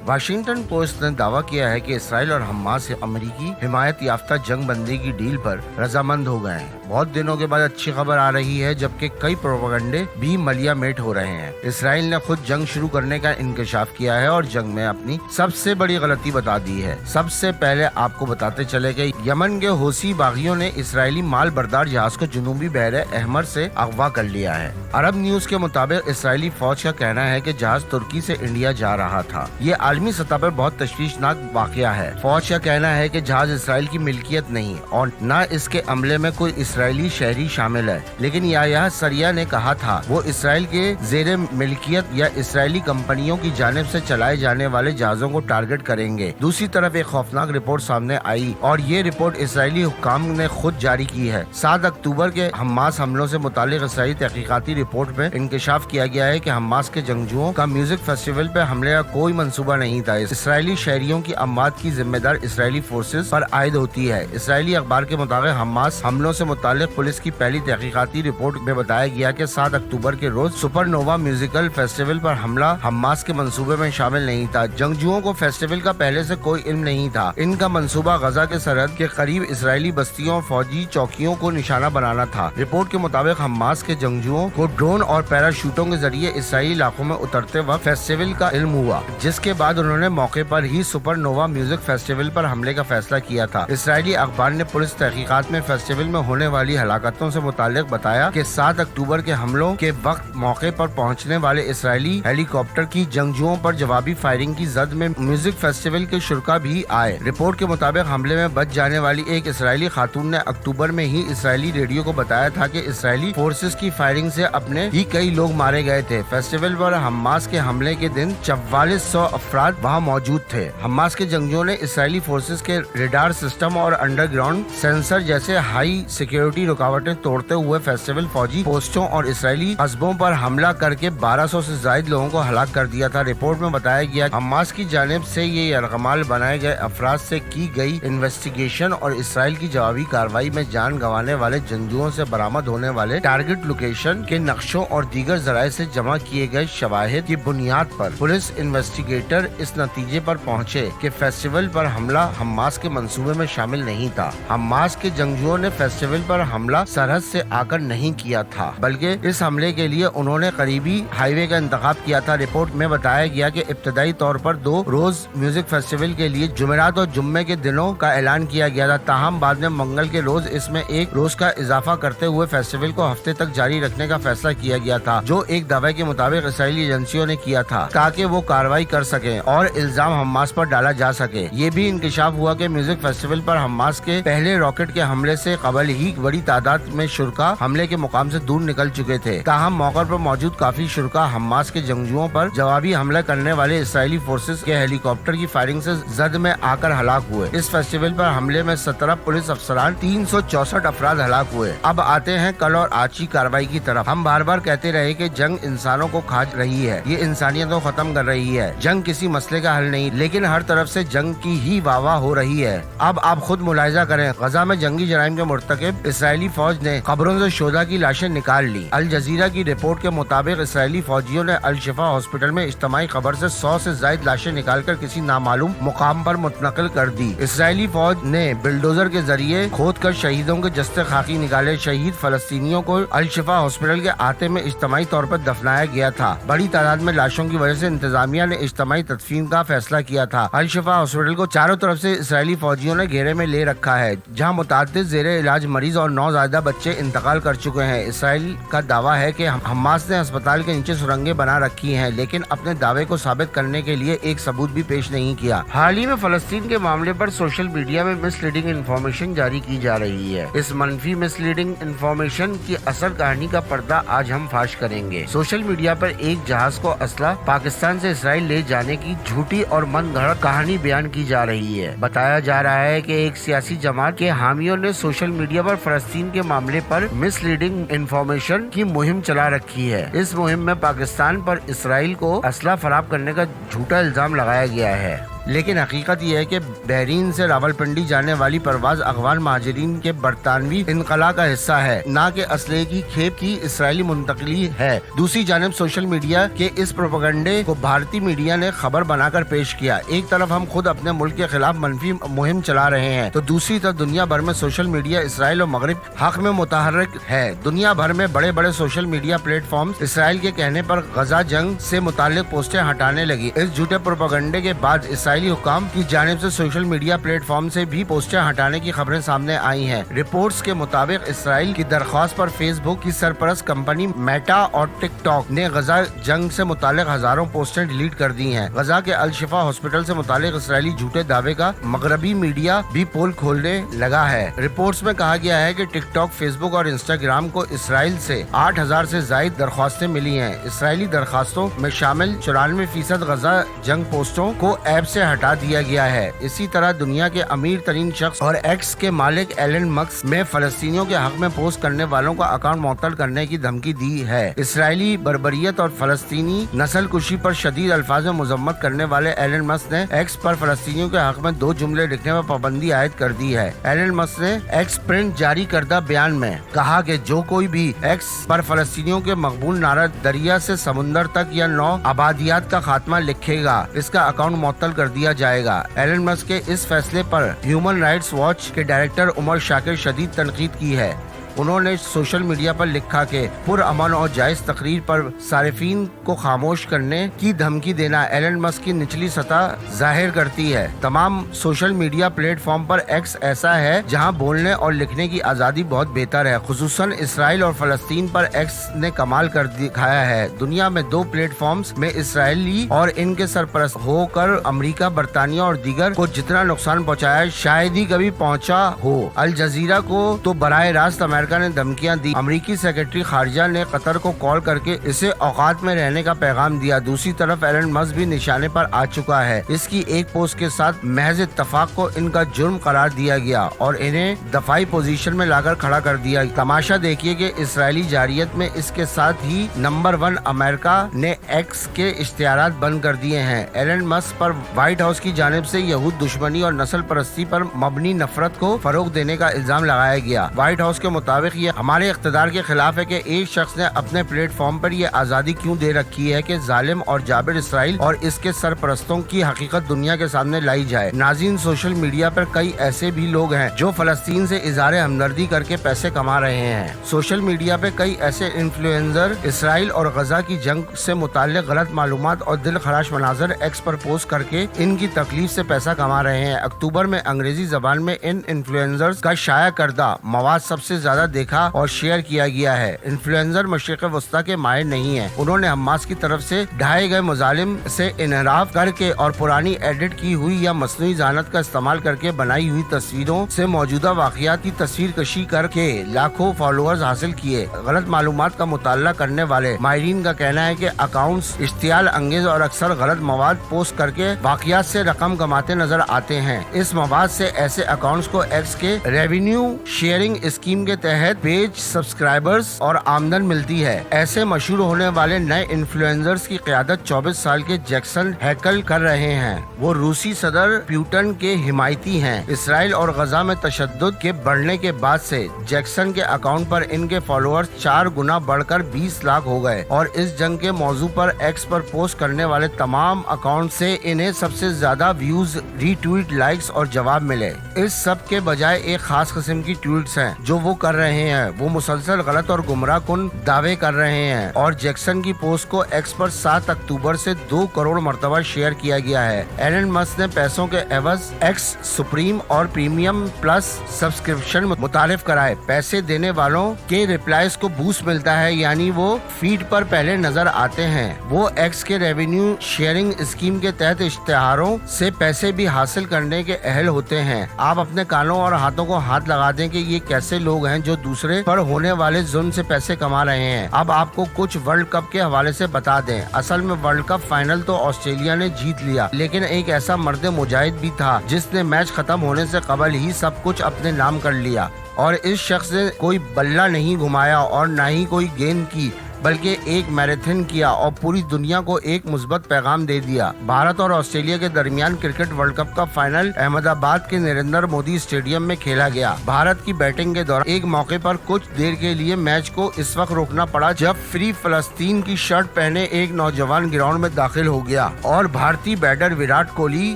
Washington post ने दावा किया है कि इसराइल और हमास अमेरिकी हिमायत याफ्ता जंग बंदी की डील पर रजामंद हो गए हैं। बहुत दिनों के बाद अच्छी खबर आ रही है, जबकि कई प्रोपेगेंडे भी मलिया मेट हो रहे हैं। इसराइल ने खुद जंग शुरू करने का इंकशाफ किया है और जंग में अपनी सबसे बड़ी गलती बता दी है। सबसे पहले आपको बताते चले कि यमन के हौसी बागियों ने इसराइली माल बरदार जहाज को जुनूबी बहर अहमर से अगवा कर लिया है। अरब न्यूज के मुताबिक इसराइली फौज का कहना है कि जहाज तुर्की से इंडिया जा रहा था। ये आलमी सतह पर बहुत तशवीशनाक वाकया है। फौज का कहना है कि जहाज इसराइल की मिल्कियत नहीं और न इसके अमले में कोई इसराइली शहरी शामिल है, लेकिन याह्या सरिया ने कहा था वो इसराइल के जेरे मिल्कियत या इसराइली कंपनियों की जानिब से चलाए जाने वाले जहाजों को टारगेट करेंगे। दूसरी तरफ एक खौफनाक रिपोर्ट सामने आई और ये रिपोर्ट इसराइली हुक्काम ने खुद जारी की है। 7 अक्टूबर के हमास हमलों से मुतालिक इसराइली तहकीकाती रिपोर्ट में इंकशाफ किया गया है कि हमास के जंगजुओं का म्यूजिक फेस्टिवल पे हमले का कोई मंसूबा नहीं था। इसराइली शहरियों की अमवात की जिम्मेदार इसराइली फोर्सेस पर आयद होती है। इसराइली अखबार के मुताबिक हमास हमलों से मुतालिक पुलिस की पहली तहकीकाती रिपोर्ट में बताया गया कि 7 अक्टूबर के रोज सुपरनोवा म्यूजिकल फेस्टिवल पर हमला हमास के मंसूबे में शामिल नहीं था। जंगजुओं को फेस्टिवल का पहले से कोई इल्म नहीं था। इनका मंसूबा गजा के सरहद के करीब इसराइली बस्तियों और फौजी चौकियों को निशाना बनाना था। रिपोर्ट के मुताबिक हमास के जंगजुओं को ड्रोन और पैराशूटों के जरिए इसराइली इलाकों में उतरते वक्त फेस्टिवल का इल्म हुआ, जिसके बाद उन्होंने मौके पर ही सुपरनोवा म्यूजिक फेस्टिवल पर हमले का फैसला किया था। इसराइली अखबार ने पुलिस तहकीकात में फेस्टिवल में होने वाली हलाकतों से मुताल्लिक बताया कि 7 अक्टूबर के हमलों के वक्त मौके पर पहुंचने वाले इसराइली हेलीकॉप्टर की जंगजुओं पर जवाबी फायरिंग की जद में म्यूजिक फेस्टिवल के शुरका भी आए। रिपोर्ट के मुताबिक हमले में बच जाने वाली एक इसराइली खातून ने अक्टूबर में ही इसराइली रेडियो को बताया था कि इसराइली फोर्सेस की फायरिंग से अपने ही कई लोग मारे गए थे। फेस्टिवल पर हमास के हमले के दिन 4400 अफराद वहां मौजूद थे। हमास के जंगजुओं ने इसराइली फोर्सेस के रेडार सिस्टम और अंडरग्राउंड सेंसर जैसे हाई सिक्योरिटी रुकावटें तोड़ते हुए फेस्टिवल फौजी पोस्टों और इसराइली कस्बों पर हमला करके 1200 से ज्यादा लोगों को हलाक कर दिया था। रिपोर्ट में बताया गया हमास की जानिब से ये यरगमाल बनाए गए अफराद से की गई इन्वेस्टिगेशन और इसराइल की जवाबी कार्रवाई में जान गंवाने वाले जंगजुओं से बरामद होने वाले टारगेट लोकेशन के नक्शों और दीगर जराये से जमा किए गए शवाहिद की बुनियाद पर पुलिस इन्वेस्टिगेटर इस नतीजे पर पहुंचे कि फेस्टिवल पर हमला हमास के मंसूबे में शामिल नहीं था। हमास के जंगजुओं ने फेस्टिवल पर हमला सरहद से आकर नहीं किया था, बल्कि इस हमले के लिए उन्होंने करीबी हाईवे का इंतखाब किया था। रिपोर्ट में बताया गया कि इब्तदाई तौर पर 2 रोज म्यूजिक फेस्टिवल के लिए जुमेरात और जुम्मे के दिनों का ऐलान किया गया था। ताहम बाद में मंगल के रोज इसमें 1 रोज का इजाफा करते हुए फेस्टिवल को हफ्ते तक जारी रखने का फैसला किया गया था, जो एक दावे के मुताबिक इसराइली एजेंसियों ने किया था ताकि वो कार्रवाई कर सकें और इल्जाम हमास पर डाला जा सके। ये भी इंकशाफ हुआ कि म्यूजिक फेस्टिवल पर हमास के पहले रॉकेट के हमले से कबल ही बड़ी तादाद में शुरका हमले के मुकाम से दूर निकल चुके थे। ताहम मौके पर मौजूद काफी शुरका हमास के जंगजुओं पर जवाबी हमला करने वाले इसराइली फोर्सेस के हेलीकॉप्टर की फायरिंग से जद में आकर हलाक हुए। इस फेस्टिवल पर हमले में 17 पुलिस अफसरान 364 अफराद हलाक हुए। अब आते हैं कल और आज की कार्रवाई की तरफ। हम बार बार कहते रहे कि जंग इंसानों को खा रही है, ये इंसानियत को खत्म कर रही है। जंग किसी मसले का हल नहीं, लेकिन हर तरफ से जंग की ही वाह हो रही है। अब आप खुद मुलाहिजा करें, गजा में जंगी जराइम के मुर्तकिब इसराइली फौज ने कब्रों से शोधा की लाशें निकाल ली। अल जजीरा की रिपोर्ट के मुताबिक इसराइली फौजियों ने अल शिफा हॉस्पिटल में इज्तिमाई खबर से 100 से ज्यादा लाशें निकालकर किसी नामालूम मुकाम पर मुंतकिल कर दी। इसराइली फौज ने बिल्डोजर के जरिए खोद कर शहीदों के जस्ते खाकी निकाले। शहीद फलस्तीनियों को अल शिफा हॉस्पिटल के आते में इज्तिमाई तौर पर दफनाया गया था। बड़ी तादाद में लाशों की वजह से इंतजामिया ने इज्तिमाई तदफीन का फैसला किया था। अल शिफा हॉस्पिटल को चारों तरफ से इसराइली फौजियों ने घेरे में ले रखा है, जहां मुताद्दिद ज़ेरे इलाज मरीज और नौज़ायदा बच्चे इंतकाल कर चुके हैं। इसराइल का दावा है कि हमास ने अस्पताल के नीचे सुरंगें बना रखी हैं, लेकिन अपने दावे को साबित करने के लिए एक सबूत भी पेश नहीं किया। हाल ही में फलस्तीन के मामले पर सोशल मीडिया में मिसलीडिंग इंफॉर्मेशन जारी की जा रही है। इस मनफी मिसलीडिंग इंफॉर्मेशन की असल कहानी का पर्दा आज हम फाश करेंगे। सोशल मीडिया पर एक जहाज को असला पाकिस्तान से इसराइल ले जाने की झूठी और मन गढ़ंत कहानी बयान की जा रही है। बताया जा रहा है कि एक सियासी जमात के हामियों ने सोशल मीडिया पर फलस्तीन के मामले पर मिसलीडिंग इंफॉर्मेशन की मुहिम चला रखी है। इस मुहिम में पाकिस्तान पर इसराइल को असला फराहम करने का झूठा इल्जाम लगाया गया है। لیکن حقیقت یہ ہے کہ بحرین سے راولپنڈی جانے والی پرواز افغان مہاجرین کے برطانوی انخلا کا حصہ ہے، نہ کہ اسلحے کی کھیپ کی اسرائیلی منتقلی ہے۔ دوسری جانب سوشل میڈیا کے اس پروپیگنڈے کو بھارتی میڈیا نے خبر بنا کر پیش کیا۔ ایک طرف ہم خود اپنے ملک کے خلاف منفی مہم چلا رہے ہیں تو دوسری طرف دنیا بھر میں سوشل میڈیا اسرائیل اور مغرب حق میں متحرک ہے۔ دنیا بھر میں بڑے بڑے سوشل میڈیا پلیٹ فارمز اسرائیل کے کہنے پر غزہ جنگ سے متعلق پوسٹیں ہٹانے لگی۔ اس جھوٹے پروپیگنڈے کے بعد اسرائیلی حکام کی جانب سے سوشل میڈیا پلیٹ فارم سے بھی پوسٹیں ہٹانے کی خبریں سامنے آئی ہیں۔ رپورٹس کے مطابق اسرائیل کی درخواست پر فیس بک کی سرپرست کمپنی میٹا اور ٹک ٹاک نے غزہ جنگ سے متعلق ہزاروں پوسٹیں ڈیلیٹ کر دی ہیں۔ غزہ کے الشفا ہاسپٹل سے متعلق اسرائیلی جھوٹے دعوے کا مغربی میڈیا بھی پول کھولنے لگا ہے۔ رپورٹس میں کہا گیا ہے کہ ٹک ٹاک، فیس بک اور انسٹاگرام کو اسرائیل سے 8,000 سے زائد درخواستیں ملی ہیں۔ اسرائیلی درخواستوں میں شامل 94% غزہ جنگ پوسٹوں کو ایپ سے ہٹا دیا گیا ہے۔ اسی طرح دنیا کے امیر ترین شخص اور ایکس کے مالک ایلن ماسک میں فلسطینیوں کے حق میں پوسٹ کرنے والوں کا اکاؤنٹ معطل کرنے کی دھمکی دی ہے۔ اسرائیلی بربریت اور فلسطینی نسل کشی پر شدید الفاظ میں مذمت کرنے والے ایلن ماسک نے ایکس پر فلسطینیوں کے حق میں 2 جملے لکھنے پر پابندی عائد کر دی ہے۔ ایلن ماسک نے ایکس پرنٹ جاری کردہ بیان میں کہا کہ جو کوئی بھی ایکس پر فلسطینیوں کے مقبول نعرہ دریا سے سمندر تک یا 9 آبادیات کا خاتمہ لکھے گا، اس کا اکاؤنٹ معطل کر دیا جائے گا۔ ایلن ماسک کے اس فیصلے پر ہیومن رائٹس واچ کے ڈائریکٹر عمر شاکر شدید تنقید کی ہے۔ انہوں نے سوشل میڈیا پر لکھا کہ پرامن اور جائز تقریر پر صارفین کو خاموش کرنے کی دھمکی دینا ایلن ماسک کی نچلی سطح ظاہر کرتی ہے۔ تمام سوشل میڈیا پلیٹ فارم پر ایکس ایسا ہے جہاں بولنے اور لکھنے کی آزادی بہت بہتر ہے۔ خصوصاً اسرائیل اور فلسطین پر ایکس نے کمال کر دکھایا ہے۔ دنیا میں 2 پلیٹ فارمز میں اسرائیلی اور ان کے سرپرست ہو کر امریکہ، برطانیہ اور دیگر کو جتنا نقصان پہنچایا شاید ہی کبھی پہنچا ہو۔ الجزیرہ کو تو براہ راست امریکہ نے دھمکیاں دی۔ امریکی سیکرٹری خارجہ نے قطر کو کال کر کے اسے اوقات میں رہنے کا پیغام دیا۔ دوسری طرف ایلن ماسک بھی نشانے پر آ چکا ہے۔ اس کی ایک پوسٹ کے ساتھ محض اتفاق کو ان کا جرم قرار دیا گیا اور انہیں دفاعی پوزیشن میں لا کر کھڑا کر دیا۔ تماشا دیکھیے کہ اسرائیلی جارحیت میں اس کے ساتھ ہی نمبر 1 امریکہ نے ایکس کے اشتہارات بند کر دیے ہیں۔ ایلن ماسک پر وائٹ ہاؤس کی جانب سے یہود دشمنی اور نسل پرستی پر مبنی نفرت کو فروغ دینے کا الزام لگایا گیا۔ وائٹ ہاؤس کے مطابق یہ ہمارے اقتدار کے خلاف ہے کہ ایک شخص نے اپنے پلیٹ فارم پر یہ آزادی کیوں دے رکھی ہے کہ ظالم اور جابر اسرائیل اور اس کے سرپرستوں کی حقیقت دنیا کے سامنے لائی جائے۔ ناظرین، سوشل میڈیا پر کئی ایسے بھی لوگ ہیں جو فلسطین سے اظہار ہمدردی کر کے پیسے کما رہے ہیں۔ سوشل میڈیا پہ کئی ایسے انفلوئنسر اسرائیل اور غزہ کی جنگ سے متعلق غلط معلومات اور دل خراش مناظر ایکس پر پوسٹ کر کے ان کی تکلیف سے پیسہ کما رہے ہیں۔ اکتوبر میں انگریزی زبان میں ان انفلوئنسرز کا شائع کردہ مواد سب سے زیادہ دیکھا اور شیئر کیا گیا ہے۔ انفلوئنسر مشرق وسطیٰ کے ماہر نہیں ہیں۔ انہوں نے حماس کی طرف سے ڈھائے گئے مظالم سے انحراف کر کے اور پرانی ایڈٹ کی ہوئی یا مصنوعی ذہانت کا استعمال کر کے بنائی ہوئی تصویروں سے موجودہ واقعات کی تصویر کشی کر کے لاکھوں فالوورز حاصل کیے۔ غلط معلومات کا مطالعہ کرنے والے ماہرین کا کہنا ہے کہ اکاؤنٹس اشتعال انگیز اور اکثر غلط مواد پوسٹ کر کے واقعات سے رقم کماتے نظر آتے ہیں۔ اس مواد سے ایسے اکاؤنٹس کو ایکس کے ریونیو شیئرنگ اسکیم کے تحت پیج سبسکرائبرز اور آمدن ملتی ہے۔ ایسے مشہور ہونے والے نئے انفلوئنسرز کی قیادت 24 سال کے جیکسن ہیکل کر رہے ہیں۔ وہ روسی صدر پیوٹن کے حمایتی ہیں۔ اسرائیل اور غزہ میں تشدد کے بڑھنے کے بعد سے جیکسن کے اکاؤنٹ پر ان کے فالوورز 4 گنا بڑھ کر 20 لاکھ ہو گئے اور اس جنگ کے موضوع پر ایکس پر پوسٹ کرنے والے تمام اکاؤنٹ سے انہیں سب سے زیادہ ویوز، ری ٹویٹ، لائکس اور جواب ملے۔ اس سب کے بجائے ایک خاص قسم کی ٹویٹس ہیں جو وہ کر رہے ہیں۔ وہ مسلسل غلط اور گمراہ کن دعوے کر رہے ہیں اور جیکسن کی پوسٹ کو ایکس پر 7 اکتوبر سے 2 کروڑ مرتبہ شیئر کیا گیا ہے۔ ایلن ماسک نے پیسوں کے عوض ایکس سپریم اور پریمیم پلس سبسکرپشن متعارف کرائے۔ پیسے دینے والوں کے ریپلائز کو بوسٹ ملتا ہے، یعنی وہ فیڈ پر پہلے نظر آتے ہیں۔ وہ ایکس کے ریونیو شیئرنگ اسکیم کے تحت اشتہاروں سے پیسے بھی حاصل کرنے کے اہل ہوتے ہیں۔ آپ اپنے کانوں اور ہاتھوں کو ہاتھ لگا دیں کہ یہ کیسے لوگ ہیں جو دوسرے پر ہونے والے ظلم سے پیسے کما رہے ہیں۔ اب آپ کو کچھ ورلڈ کپ کے حوالے سے بتا دیں۔ اصل میں ورلڈ کپ فائنل تو آسٹریلیا نے جیت لیا، لیکن ایک ایسا مرد مجاہد بھی تھا جس نے میچ ختم ہونے سے قبل ہی سب کچھ اپنے نام کر لیا، اور اس شخص نے کوئی بلہ نہیں گھمایا اور نہ ہی کوئی گیند کی बल्कि एक मैराथन किया और पूरी दुनिया को एक मुस्बत पैगाम दे दिया। भारत और ऑस्ट्रेलिया के दरमियान क्रिकेट वर्ल्ड कप का फाइनल अहमदाबाद के नरेंद्र मोदी स्टेडियम में खेला गया। भारत की बैटिंग के दौरान एक मौके पर कुछ देर के लिए मैच को इस वक्त रोकना पड़ा जब फ्री फलस्तीन की शर्ट पहने एक नौजवान ग्राउंड में दाखिल हो गया और भारतीय बैटर विराट कोहली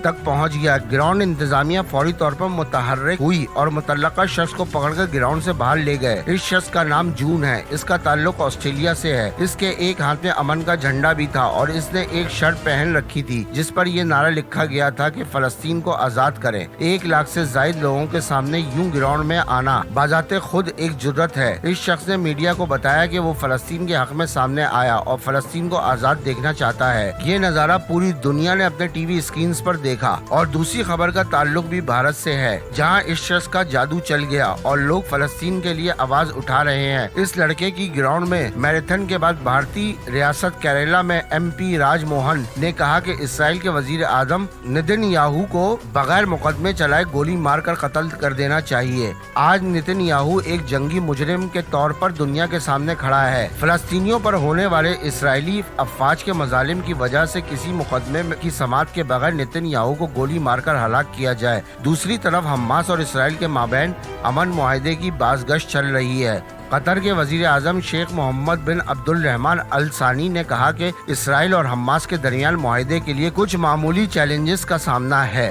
तक पहुंच गया। ग्राउंड इंतजामिया फौरी तौर पर मुतहर्रिक हुई और मुतल्लका शख्स को पकड़कर ग्राउंड से बाहर ले गए। इस शख्स का नाम जून है। इसका ताल्लुक ऑस्ट्रेलिया से है। इसके एक हाथ में अमन का झंडा भी था और इसने एक शर्ट पहन रखी थी जिस पर यह नारा लिखा गया था कि फलस्तीन को आजाद करें। 1 लाख से ज्यादा लोगों के सामने यूं ग्राउंड में आना बाज़ाते खुद एक जुर्रत है। इस शख्स ने मीडिया को बताया कि वो फलस्तीन के हक में सामने आया और फलस्तीन को आजाद देखना चाहता है। ये नजारा पूरी दुनिया ने अपने टीवी स्क्रीन पर देखा। और दूसरी खबर का ताल्लुक भी भारत से है, जहां इस शख्स का जादू चल गया और लोग फलस्तीन के लिए आवाज उठा रहे हैं। इस लड़के की ग्राउंड में मैराथन के बाद भारतीय रियासत केरला में MP राजमोहन ने कहा कि इसराइल के वजीर आजम नेतन्याहू को बगैर मुकदमे चलाए गोली मारकर कत्ल कर देना चाहिए। आज नेतन्याहू एक जंगी मुजरिम के तौर पर दुनिया के सामने खड़ा है। फलस्तीनियों पर होने वाले इसराइली अफवाज के मजालिम की वजह से किसी मुकदमे की समाअत के बगैर नेतन्याहू को गोली मारकर हलाक किया जाए। दूसरी तरफ हमास और इसराइल के माबैन अमन मुआहदे की बाज़गश्त चल रही है। कतर के वजीर आजम शेख मोहम्मद बिन अब्दुल रहमान अल सानी ने कहा कि इसराइल और हमास के दरमियान मुआहदे के लिए कुछ मामूली चैलेंजेस का सामना है।